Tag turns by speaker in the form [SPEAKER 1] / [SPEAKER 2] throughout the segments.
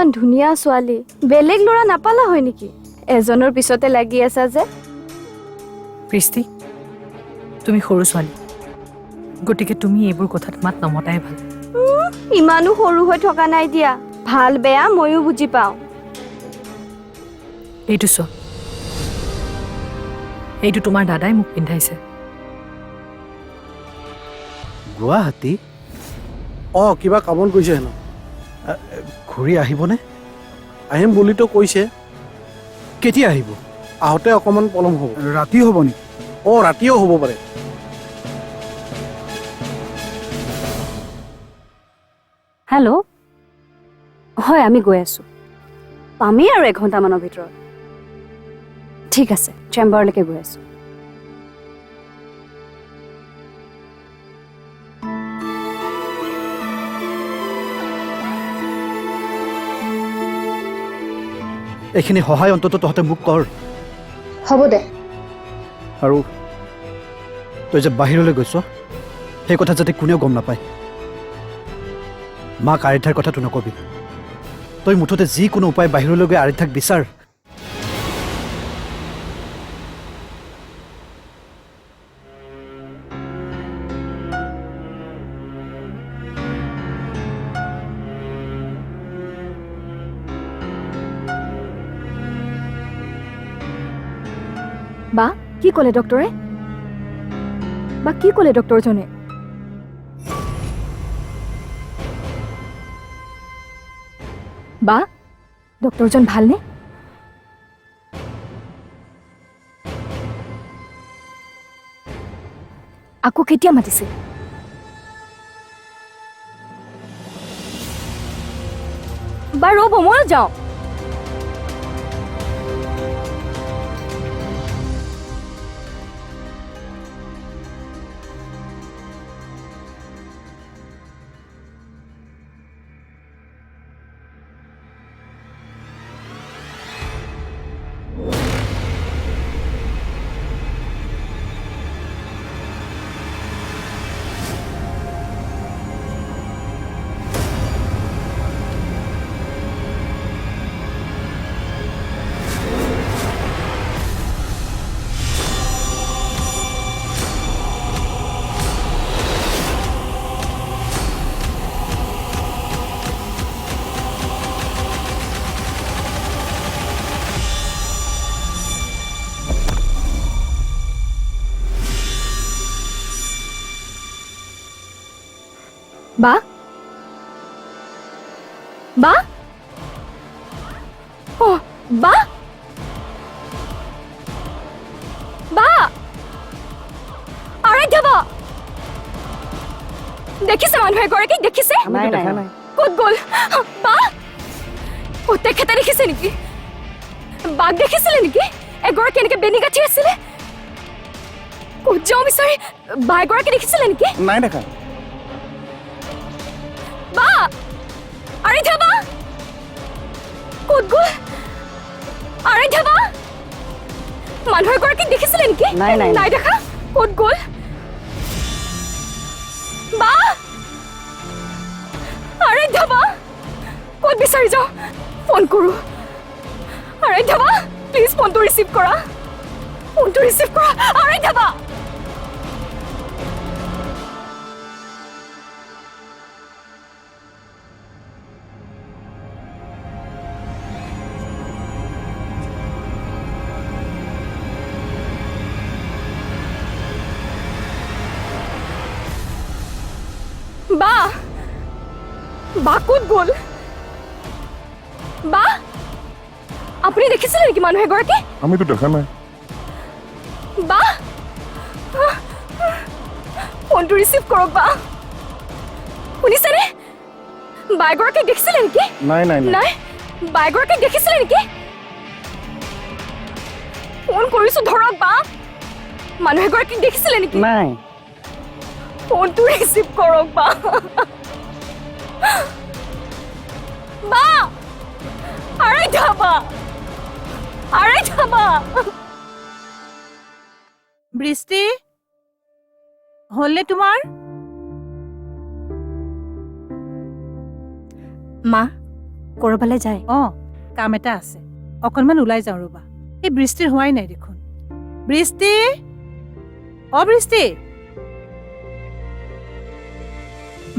[SPEAKER 1] ইমান ধুনীয়া ছোৱালী বেলেগ ল'ৰা নাপালা হয় নেকি এজনৰ পিছতে লাগি আছা যে
[SPEAKER 2] প্ৰীস্তি তুমি সৰু ছোৱালী গতিকে তুমি এইবোৰ কথাত মাত নমতাই ভাল
[SPEAKER 1] ইমানো সৰু হৈ থকা নাই দিয়া ভাল বেয়া ময়ো বুজি পাওঁ
[SPEAKER 2] এইটো চোৱা এইটো তোমাৰ দাদাই মোক পিন্ধাইছে
[SPEAKER 3] গুৱাহাটী
[SPEAKER 4] কিবা কামত গৈছে হেনো
[SPEAKER 3] ঘূৰি আহিবনে
[SPEAKER 4] আহিম বুলিতো কৈছে
[SPEAKER 3] কেতিয়া আহিব
[SPEAKER 4] আহোঁতে অকণমান পলম হ'ব
[SPEAKER 3] ৰাতি হ'ব নেকি
[SPEAKER 4] ৰাতিও হ'ব পাৰে
[SPEAKER 5] হেল্ল' হয় আমি গৈ আছোঁ পামেই আৰু এঘণ্টামানৰ ভিতৰত ঠিক আছে চেম্বাৰলৈকে গৈ আছোঁ
[SPEAKER 3] এইখিনি সহায় অন্তত তহঁতে মোক কৰ
[SPEAKER 1] হ'ব দে
[SPEAKER 3] আৰু তই যে বাহিৰলৈ গৈছ সেই কথা যাতে কোনেও গম নাপায় মাক আৰিধাৰ কথাটো নকবি তই মুঠতে যিকোনো উপায় বাহিৰলৈ গৈ আৰিধাক বিচাৰ
[SPEAKER 1] বা কি ক'লে ডক্টৰে বা কি ক'লে ডক্টৰজনে বা ডক্টৰজন ভালনে আকৌ কেতিয়া মাতিছে বা ৰ'ব ময়ো যাওঁ বা বা বা বা আৰাধ্যা বা দেখিছে মানুহ এগৰাকীক দেখিছে ক'ত গ'ল বা তেখেতে দেখিছে নেকি বাক দেখিছিলে নেকি এগৰাকী এনেকে বেনি গাঁঠি আছিলে ক'ত যাওঁ বিচাৰি বা এগৰাকী দেখিছিলে নেকি
[SPEAKER 4] নাই দেখা
[SPEAKER 1] বা আৰাধ্যা বা ক'ত গ'ল আৰাধ্যা বা মানুহ এগৰাকীক দেখিছিলে নেকি নাই দেখা ক'ত গ'ল বা আৰাধ্যা বা ক'ত বিচাৰি যাওঁ ফোন কৰোঁ আৰাধ্যা বা প্লিজ ফোনটো ৰিচিভ কৰা আৰাধ্যা বা বা ক'ত গ'ল বা আপুনি দেখিছিলে নেকি মানুহ এগৰাকী
[SPEAKER 6] আমিতো দেখা নাই
[SPEAKER 1] বা ফোনটো ৰিচিভ কৰক বা শুনিছেনে বা এগৰাকীক দেখিছিলে নেকি নাই বা এগৰাকীক দেখিছিলে নেকি ফোন কৰিছো ধৰক বা মানুহ এগৰাকীক দেখিছিলে নেকি
[SPEAKER 5] নাই
[SPEAKER 1] ফোনটো ৰিচিভ কৰক বা বা আৰাধ্যা বা
[SPEAKER 7] বৃষ্টি হ'লনে তোমাৰ
[SPEAKER 1] মা
[SPEAKER 5] ক'ৰবালৈ যায়?
[SPEAKER 2] অঁ কাম এটা আছে, অকণমান ওলাই যাওঁ ৰ'বা। এই বৃষ্টিৰ হোৱাই নাই দেখোন। বৃষ্টি, বৃষ্টি।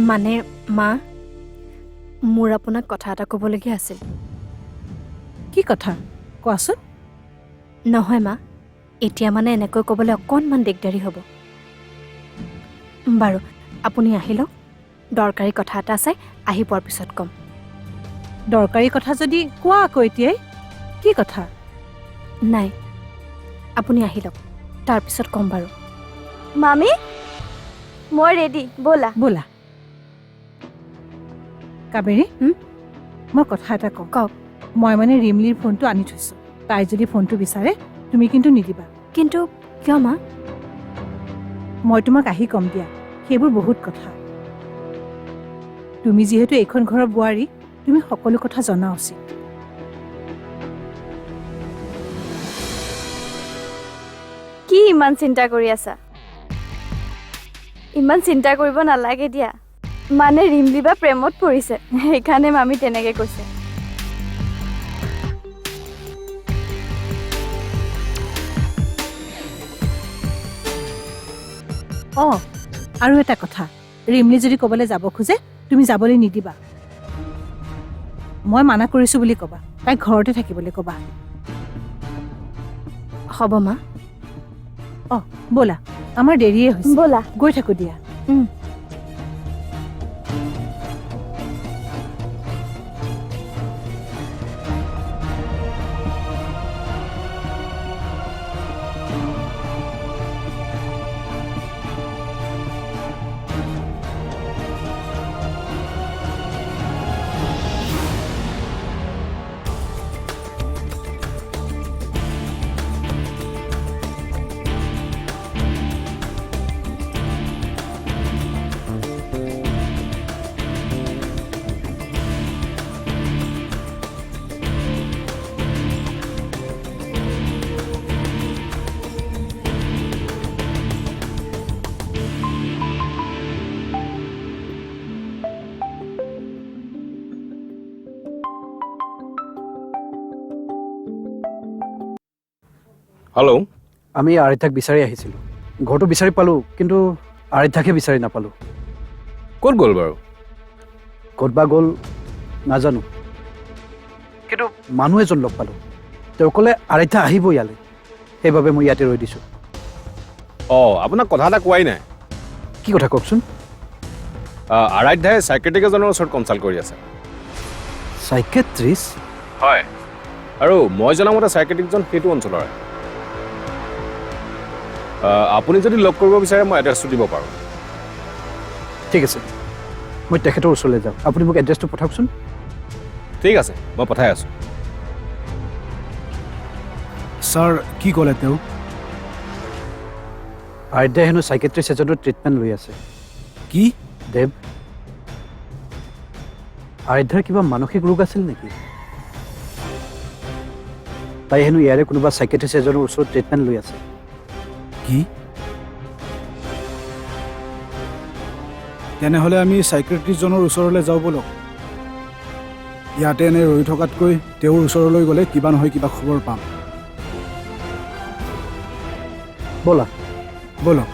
[SPEAKER 1] মানে মা, মোৰ আপোনাক কথা এটা ক'বলগীয়া আছিল।
[SPEAKER 2] কি কথা কোৱাচোন?
[SPEAKER 1] নহয় মা, এতিয়া মানে এনেকৈ ক'বলৈ অকণমান দিগদাৰী হ'ব। বাৰু আপুনি আহি লওক, দৰকাৰী কথা এটা আছে, আহি পোৱাৰ পিছত ক'ম।
[SPEAKER 2] দৰকাৰী কথা যদি কোৱা আকৌ এতিয়াই। কি কথা?
[SPEAKER 1] নাই, আপুনি আহি লওক, তাৰপিছত ক'ম বাৰু।
[SPEAKER 5] মামী, মই ৰেডি, ব'লা।
[SPEAKER 2] ব'লা। কাবেৰী, মই কথা এটা কওঁ।
[SPEAKER 1] কওক।
[SPEAKER 2] মই মানে ৰিমলিৰ ফোনটো আনি থৈছোঁ। তাই যদি ফোনটো বিচাৰে তুমি কিন্তু নিদিবা।
[SPEAKER 1] কিন্তু কিয় মা?
[SPEAKER 2] মই তোমাক আহি কম দিয়া, সেইবোৰ বহুত কথা। তুমি যিহেতু এইখন ঘৰৰ বোৱাৰী, তুমি সকলো কথা জনা উচিত।
[SPEAKER 5] কি ইমান চিন্তা কৰি আছা? ইমান চিন্তা কৰিব নালাগে দিয়া। মানে ৰিমলি বা প্ৰেমত পৰিছে, সেইকাৰণে মামী তেনেকে কৈছে।
[SPEAKER 2] অঁ আৰু এটা কথা, ৰিমলি যদি ক'বলৈ যাব খোজে তুমি যাবলৈ নিদিবা। মই মানা কৰিছোঁ বুলি ক'বা, তাইক ঘৰতে থাকিবলৈ ক'বা।
[SPEAKER 1] হ'ব মা।
[SPEAKER 2] অঁ ব'লা, আমাৰ দেৰিয়ে হৈছে,
[SPEAKER 5] ব'লা।
[SPEAKER 2] গৈ থাকোঁ দিয়া।
[SPEAKER 6] হেল্ল',
[SPEAKER 3] আমি আৰিধাক বিচাৰি আহিছিলোঁ। ঘৰটো বিচাৰি পালোঁ, কিন্তু আৰিধাকহে বিচাৰি নাপালোঁ।
[SPEAKER 6] ক'ত গ'ল বাৰু?
[SPEAKER 3] ক'ত বা গ'ল নাজানো, কিন্তু মানুহ এজন লগ পালোঁ। তেওঁ ক'লে আৰিধা আহিব ইয়ালৈ, সেইবাবে মই ইয়াতে ৰৈ দিছোঁ।
[SPEAKER 6] অঁ আপোনাক কথা এটা কোৱাই নাই।
[SPEAKER 3] কি কথা কওকচোন?
[SPEAKER 6] আৰাধ্যাই চাইকেট্ৰিক এজনৰ ওচৰত কনচাল্ট কৰি আছে।
[SPEAKER 3] চাইকেট্ৰিষ্ট?
[SPEAKER 6] হয়, আৰু মই জনামতে চাইকেট্ৰিকজন সেইটো অঞ্চলৰে। আপুনি যদি লগ কৰিব বিচাৰে মই এড্ৰেছটো দিব পাৰোঁ।
[SPEAKER 3] ঠিক আছে, মই তেখেতৰ ওচৰলৈ যাওঁ। আপুনি মোক এড্ৰেছটো পঠাওকচোন।
[SPEAKER 6] ঠিক আছে, মই পঠাই আছোঁ।
[SPEAKER 7] ছাৰ কি ক'লে তেওঁ?
[SPEAKER 3] আৰিধাই হেনো চাইকেট্ৰিষ্ট এজনৰ ট্ৰিটমেণ্ট লৈ আছে।
[SPEAKER 7] কি?
[SPEAKER 3] দেৱ, আৰিধাৰ কিবা মানসিক ৰোগ আছিল নেকি? তাই হেনো ইয়াৰে কোনোবা চাইকেট্ৰিষ্ট এজনৰ ওচৰত ট্ৰিটমেণ্ট লৈ আছে।
[SPEAKER 7] কি? তেনেহ'লে আমি চাইকেট্ৰিষ্টজনৰ ওচৰলৈ যাওঁ ব'লক। ইয়াতে এনে ৰৈ থকাতকৈ তেওঁৰ ওচৰলৈ গ'লে কিবা নহয় কিবা খবৰ পাম।
[SPEAKER 3] ব'লা।
[SPEAKER 7] ব'লক।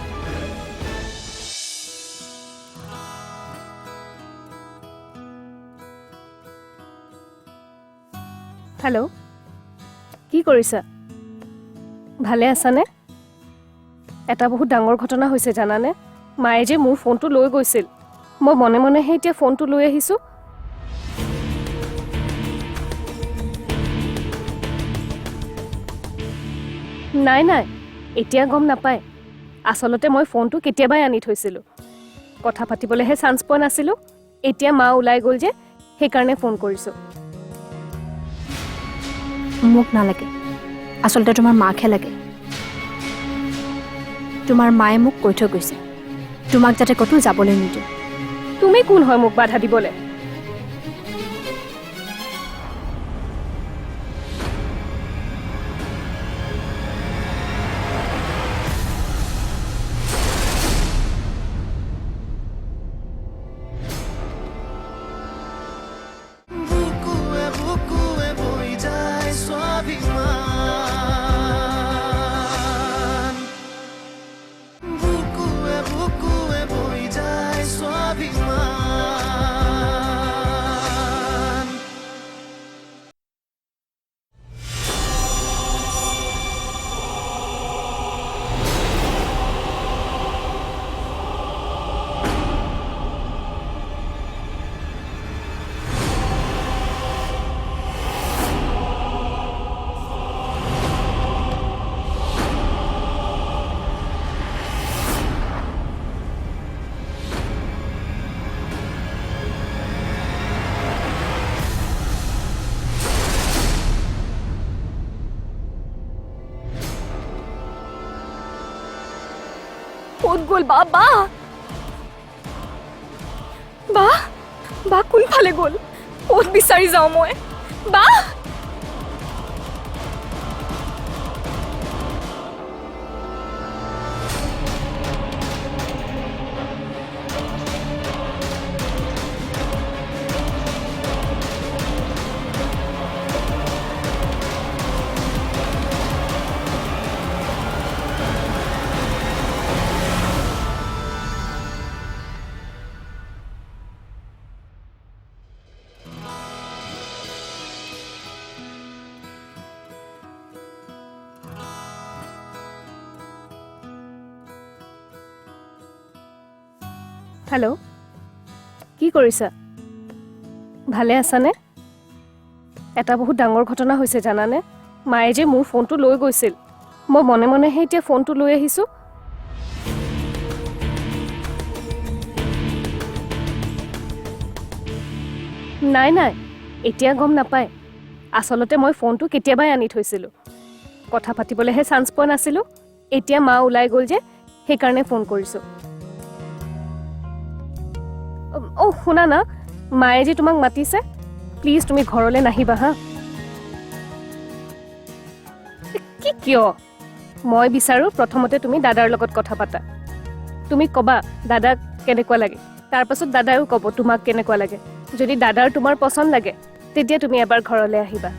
[SPEAKER 8] হেল্ল', কি কৰিছা? ভালে আছানে? এটা বহুত ডাঙৰ ঘটনা হৈছে জানানে? মায়ে যে মোৰ ফোনটো লৈ গৈছিল, মই মনে মনেহে এতিয়া ফোনটো লৈ আহিছোঁ। নাই নাই, এতিয়া গম নাপায়। আচলতে মই ফোনটো কেতিয়াবাই আনি থৈছিলোঁ, কথা পাতিবলৈহে চান্স পোৱা নাছিলোঁ। এতিয়া মা ওলাই গ'ল যে, সেইকাৰণে ফোন কৰিছোঁ।
[SPEAKER 1] মোক নালাগে, আচলতে তোমাৰ মাকহে লাগে। তোমাৰ মায়ে মোক কৈ থৈ গৈছে, তোমাক যাতে ক'তো যাবলৈ নিদিওঁ।
[SPEAKER 8] তুমি কোন হয় মোক বাধা দিবলৈ?
[SPEAKER 9] বুকুৱে
[SPEAKER 1] ক'ত গ'ল বা বা বা বা কোনফালে গ'ল ক'ত বিচাৰি যাওঁ মই বা
[SPEAKER 8] হেল্ল' কি কৰিছা ভালে আছানে এটা বহুত ডাঙৰ ঘটনা হৈছে জানানে মায়ে যে মোৰ ফোনটো লৈ গৈছিল মই মনে মনেহে এতিয়া ফোনটো লৈ আহিছোঁ নাই নাই এতিয়া গম নাপায় আচলতে মই ফোনটো কেতিয়াবাই আনি থৈছিলোঁ কথা পাতিবলৈহে চান্স পোৱা নাছিলোঁ এতিয়া মা ওলাই গ'ল যে সেইকাৰণে ফোন কৰিছোঁ শুনা না মায়ে যে তোমাক মাতিছে প্লিজ তুমি ঘৰলৈ নাহিবা হা কি কিয় মই বিচাৰোঁ প্ৰথমতে তুমি দাদাৰ লগত কথা পাতা তুমি ক'বা দাদাক কেনেকুৱা লাগে তাৰপাছত দাদায়ো ক'ব তোমাক কেনেকুৱা লাগে যদি দাদাৰ তোমাৰ পচন্দ লাগে তেতিয়া তুমি এবাৰ ঘৰলৈ আহিবা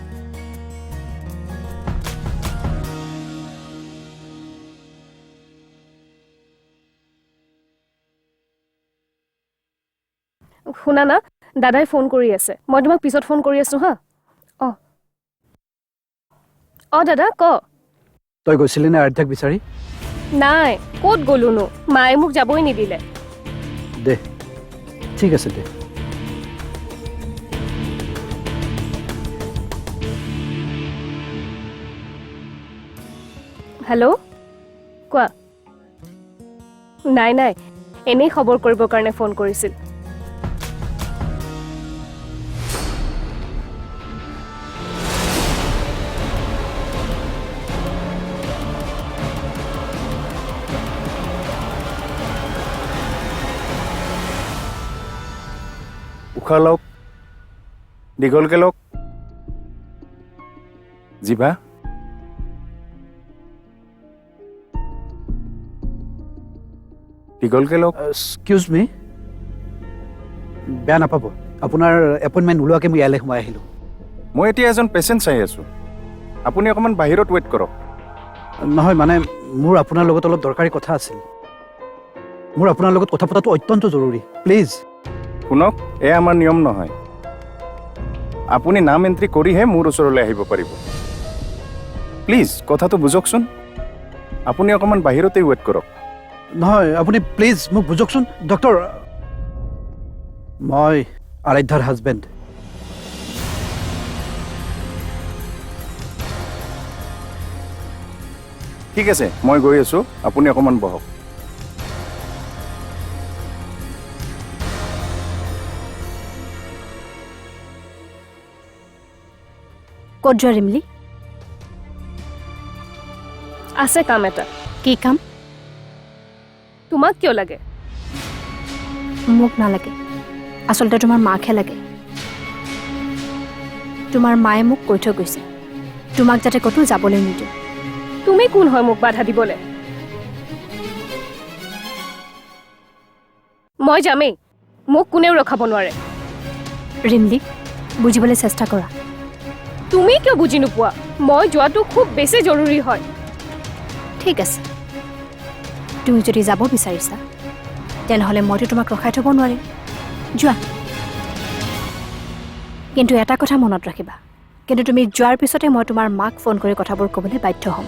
[SPEAKER 8] শুনা না দাদাই ফোন কৰি আছে মই তোমাক পিছত ফোন কৰি আছোঁ হা দাদা ক
[SPEAKER 3] তই গৈছিলি নে আৰাধ্যাক বিচাৰি
[SPEAKER 8] নাই ক'ত গ'লোনো মায়ে মোক যাবই নিদিলে
[SPEAKER 3] দে ঠিক আছে দে
[SPEAKER 8] হেল্ল' কোৱা নাই নাই এনেই খবৰ কৰিবৰ কাৰণে ফোন কৰিছিল
[SPEAKER 6] উশাহ লওক দীঘলকে লওক জিভা দীঘলকে লওক
[SPEAKER 3] এক্সকিউজ মি বেয়া নাপাব আপোনাৰ এপইণ্টমেণ্ট ওলোৱাকৈ মই ইয়ালৈ সোমাই আহিলোঁ
[SPEAKER 6] মই এতিয়া এজন পেচেণ্ট চাই আছোঁ আপুনি অকণমান বাহিৰত ৱেইট কৰক
[SPEAKER 3] নহয় মানে মোৰ আপোনাৰ লগত অলপ দৰকাৰী কথা আছিল মোৰ আপোনাৰ লগত কথা পতাটো অত্যন্ত জৰুৰী প্লিজ
[SPEAKER 6] শুনক এয়া আমাৰ নিয়ম নহয় আপুনি নাম এণ্ট্ৰি কৰিহে মোৰ ওচৰলৈ আহিব পাৰিব প্লিজ কথাটো বুজকচোন আপুনি অকণমান বাহিৰতে ৱেইট কৰক
[SPEAKER 3] নহয় আপুনি প্লিজ মোক বুজকচোন ডক্টৰ মই আৰাধ্যাৰ হাজবেণ্ড
[SPEAKER 6] ঠিক আছে মই গৈ আছোঁ আপুনি অকণমান বহক
[SPEAKER 5] ক'ত যোৱা ৰিমলি
[SPEAKER 8] আছে কাম এটা
[SPEAKER 5] কি কাম
[SPEAKER 8] তোমাক কিয় লাগে
[SPEAKER 5] মোক নালাগে আচলতে তোমাৰ মাকহে লাগে তোমাৰ মায়ে মোক কৈ থৈ গৈছে তোমাক যাতে ক'তো যাবলৈ নিদিওঁ
[SPEAKER 8] তুমি কোন হয় মোক বাধা দিবলৈ মই যামেই মোক কোনেও ৰখাব নোৱাৰে
[SPEAKER 5] ৰিমলি বুজিবলৈ চেষ্টা কৰা
[SPEAKER 8] তুমি কিয় বুজি নোপোৱা মই যোৱাটো খুব বেছি জৰুৰী হয়
[SPEAKER 5] ঠিক আছে তুমি যদি যাব বিচাৰিছা তেনেহ'লে মইতো তোমাক ৰখাই থ'ব নোৱাৰিম যোৱা কিন্তু এটা কথা মনত ৰাখিবা কিন্তু তুমি যোৱাৰ পিছতে মই তোমাৰ মাক ফোন কৰি কথাবোৰ ক'বলৈ বাধ্য হ'ম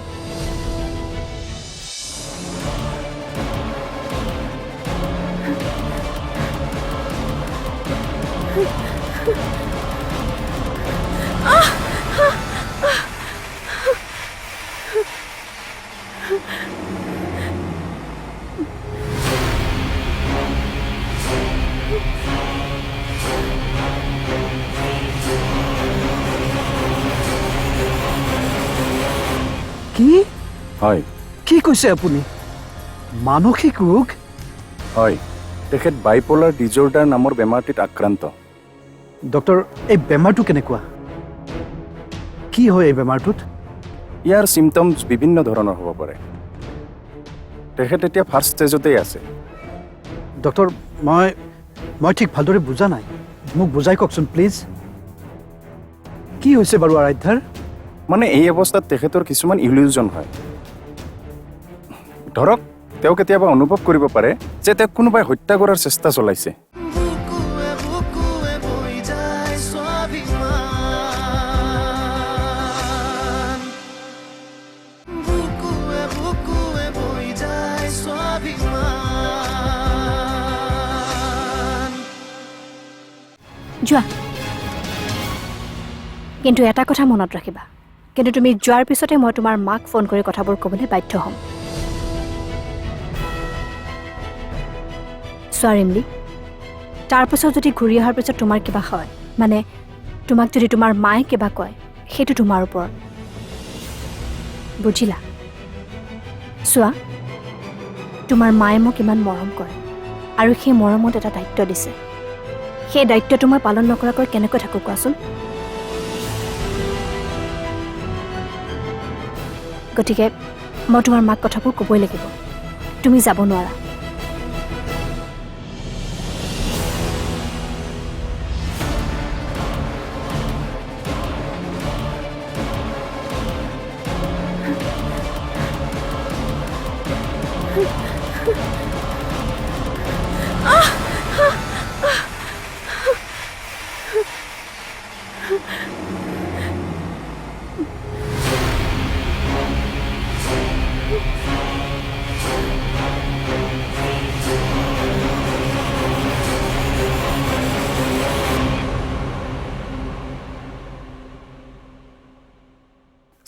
[SPEAKER 3] কি
[SPEAKER 6] হয়
[SPEAKER 3] কি কৈছে আপুনি মানসিক ৰোগ?
[SPEAKER 6] হয়, তেখেত বাইপলাৰ ডিজৰ্ডাৰ নামৰ বেমাৰটিত আক্ৰান্ত।
[SPEAKER 3] ডক্টৰ, এই বেমাৰটো কেনেকুৱা? কি হয় এই বেমাৰটোত?
[SPEAKER 6] ইয়াৰ চিমটমছ বিভিন্ন ধৰণৰ হ'ব পাৰে। তেখেত এতিয়া ফাৰ্ষ্ট ষ্টেজতেই আছে।
[SPEAKER 3] ডক্টৰ, মই ঠিক ভালদৰে বুজা নাই, মোক বুজাই কওকচোন প্লিজ। কি হৈছে বাৰু আৰাধ্যাৰ?
[SPEAKER 6] মানে এই অৱস্থাত তেখেতৰ কিছুমান ইলিউজন হয়। ধৰক, তেওঁ কেতিয়াবা অনুভৱ কৰিব পাৰে যে তেওঁক কোনোবাই হত্যা কৰাৰ চেষ্টা চলাইছে।
[SPEAKER 5] যোৱা, কিন্তু এটা কথা মনত ৰাখিবা, কিন্তু তুমি যোৱাৰ পিছতে মই তোমাৰ মাক ফোন কৰি কথাবোৰ ক'বলৈ বাধ্য হ'ম। চোৱা ৰিমলি, তাৰপিছত যদি ঘূৰি অহাৰ পিছত তোমাৰ কিবা হয়, মানে তোমাক যদি তোমাৰ মায়ে কিবা কয়, সেইটো তোমাৰ ওপৰত। বুজিলা? চোৱা, তোমাৰ মায়ে মোক ইমান মৰম কৰে আৰু সেই মৰমত এটা দায়িত্ব দিছে। সেই দায়িত্বটো মই পালন নকৰাকৈ কেনেকৈ থাকোঁ কোৱাচোন? গতিকে মই তোমাৰ মাক কথাবোৰ ক'বই লাগিব। তুমি যাব নোৱাৰা।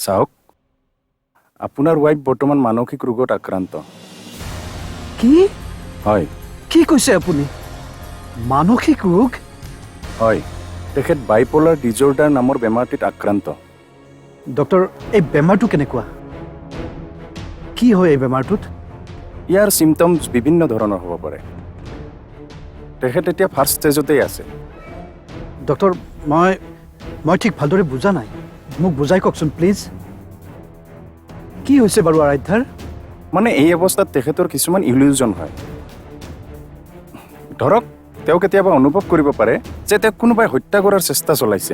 [SPEAKER 6] চাওক, আপোনাৰ ৱাইফ বৰ্তমান মানসিক ৰোগত আক্ৰান্ত।
[SPEAKER 3] কি
[SPEAKER 6] হয়,
[SPEAKER 3] কি কৈছে আপুনি? মানসিক ৰোগ?
[SPEAKER 6] হয়, তেখেত বাইপলাৰ ডিজৰ্ডাৰ নামৰ বেমাৰটিত আক্ৰান্ত।
[SPEAKER 3] ডক্টৰ, এই বেমাৰটো কেনেকুৱা? কি হয় এই বেমাৰটোত?
[SPEAKER 6] ইয়াৰ চিমটমছ বিভিন্ন ধৰণৰ হ'ব পাৰে। তেখেত এতিয়া ফাৰ্ষ্ট ষ্টেজতেই আছে।
[SPEAKER 3] ডক্টৰ, মই ঠিক ভালদৰে বুজা নাই, মোক বুজাই কওকচোন প্লিজ। কি হৈছে বাৰু আৰাধ্যাৰ?
[SPEAKER 6] মানে এই অৱস্থাত তেখেতৰ কিছুমান ইলিউজন হয়। ধৰক, তেওঁ কেতিয়াবা অনুভৱ কৰিব পাৰে যে তেওঁক কোনোবাই হত্যা কৰাৰ চেষ্টা চলাইছে।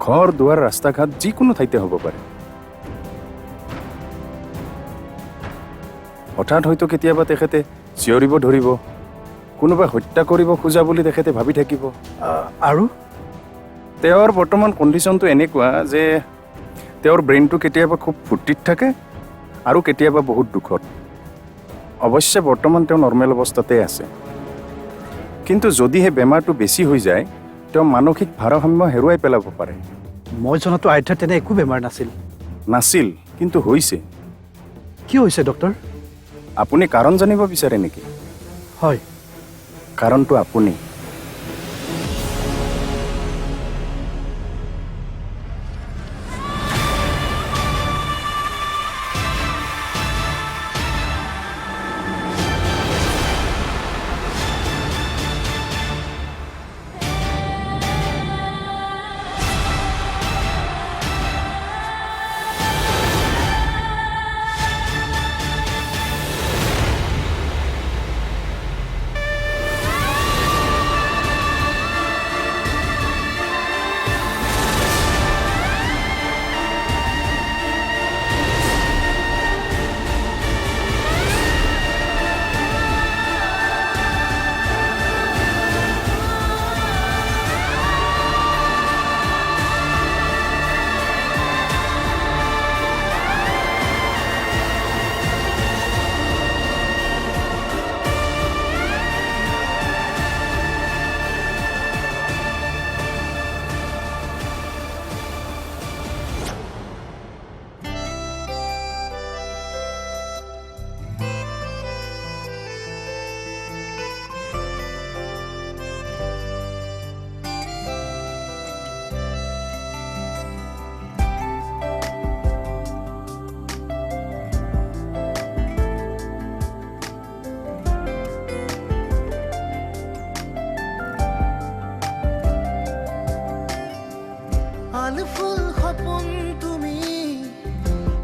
[SPEAKER 6] ঘৰ, দুৱাৰ, ৰাস্তা ঘাট যিকোনো ঠাইতে হ'ব পাৰে। হঠাৎ হয়তো কেতিয়াবা তেখেতে চিঞৰিব ধৰিব, কোনোবাই হত্যা কৰিব খোজা বুলি তেখেতে ভাবি থাকিব।
[SPEAKER 3] আৰু
[SPEAKER 6] তেওঁৰ বৰ্তমান কণ্ডিশ্যনটো এনেকুৱা যে তেওঁৰ ব্ৰেইনটো কেতিয়াবা খুব ফূৰ্তিত থাকে আৰু কেতিয়াবা বহুত দুখত। অৱশ্যে বৰ্তমান তেওঁ নৰ্মেল অৱস্থাতে আছে, কিন্তু যদিহে বেমাৰটো বেছি হৈ যায়, তেওঁ মানসিক ভাৰসাম্য হেৰুৱাই পেলাব পাৰে।
[SPEAKER 3] মই জনাতো আৰাধ্যাৰ তেনে একো বেমাৰ
[SPEAKER 6] নাছিল, কিন্তু হৈছে।
[SPEAKER 3] কি হৈছে ডক্টৰ?
[SPEAKER 6] আপুনি কাৰণ জানিব বিচাৰে নেকি?
[SPEAKER 3] হয়।
[SPEAKER 6] কাৰণটো আপুনি।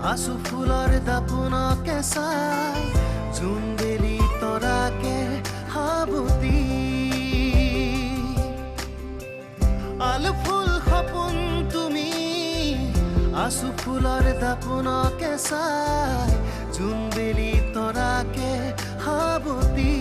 [SPEAKER 9] আচু ফুলৰ দাপোনকে চাই জোনবেলি তৰাকে সাবতি আলু ফুল সপোন তুমি আচু ফুলৰ দাপোনকে চাই জোনবেলি তৰাকে সাবতি